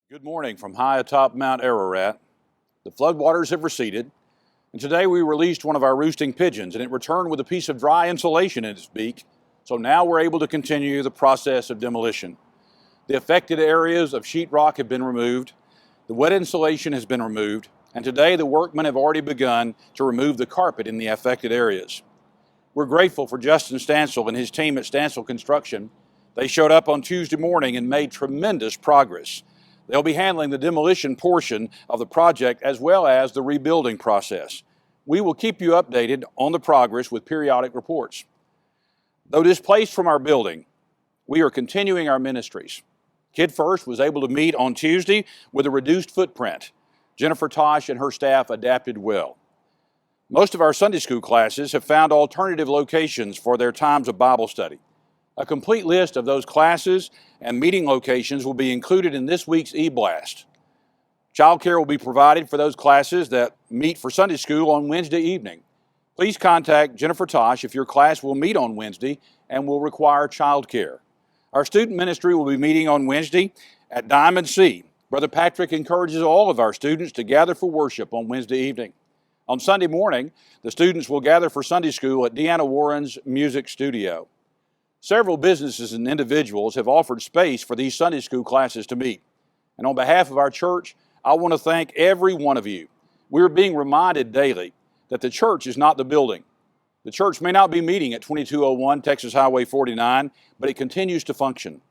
Good morning from high atop Mount Ararat. The floodwaters have receded, and today we released one of our roosting pigeons, and it returned with a piece of dry insulation in its beak, so now we're able to continue the process of demolition. The affected areas of sheetrock have been removed, the wet insulation has been removed, and today the workmen have already begun to remove the carpet in the affected areas. We're grateful for Justin Stansel and his team at Stansel Construction. They showed up on Tuesday morning and made tremendous progress. They'll be handling the demolition portion of the project as well as the rebuilding process. We will keep you updated on the progress with periodic reports. Though displaced from our building, we are continuing our ministries. Kid First was able to meet on Tuesday with a reduced footprint. Jennifer Tosh and her staff adapted well. Most of our Sunday school classes have found alternative locations for their times of Bible study. A complete list of those classes and meeting locations will be included in this week's e-blast. Childcare will be provided for those classes that meet for Sunday school on Wednesday evening. Please contact Jennifer Tosh if your class will meet on Wednesday and will require childcare. Our student ministry will be meeting on Wednesday at Diamond C. Brother Patrick encourages all of our students to gather for worship on Wednesday evening. On Sunday morning, the students will gather for Sunday school at Deanna Warren's music studio. Several businesses and individuals have offered space for these Sunday school classes to meet. And on behalf of our church, I want to thank every one of you. We're being reminded daily that the church is not the building. The church may not be meeting at 2201 Texas Highway 49, but it continues to function.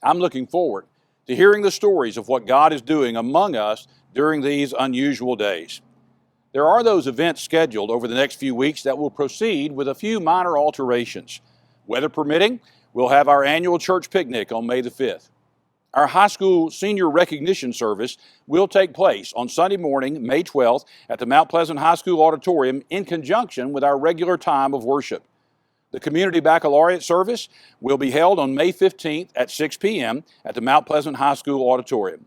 I'm looking forward to hearing the stories of what God is doing among us during these unusual days. There are those events scheduled over the next few weeks that will proceed with a few minor alterations. Weather permitting, we'll have our annual church picnic on May the 5th. Our high school senior recognition service will take place on Sunday morning, May 12th, at the Mount Pleasant High School Auditorium in conjunction with our regular time of worship. The community baccalaureate service will be held on May 15th at 6 p.m. at the Mount Pleasant High School Auditorium.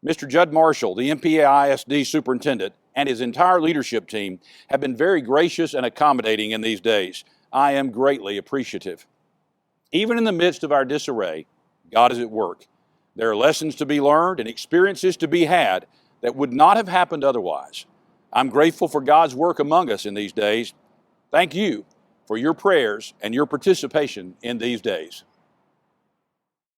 Mr. Judd Marshall, the MPAISD superintendent, and his entire leadership team have been very gracious and accommodating in these days. I am greatly appreciative. Even in the midst of our disarray, God is at work. There are lessons to be learned and experiences to be had that would not have happened otherwise. I'm grateful for God's work among us in these days. Thank you for your prayers and your participation in these days.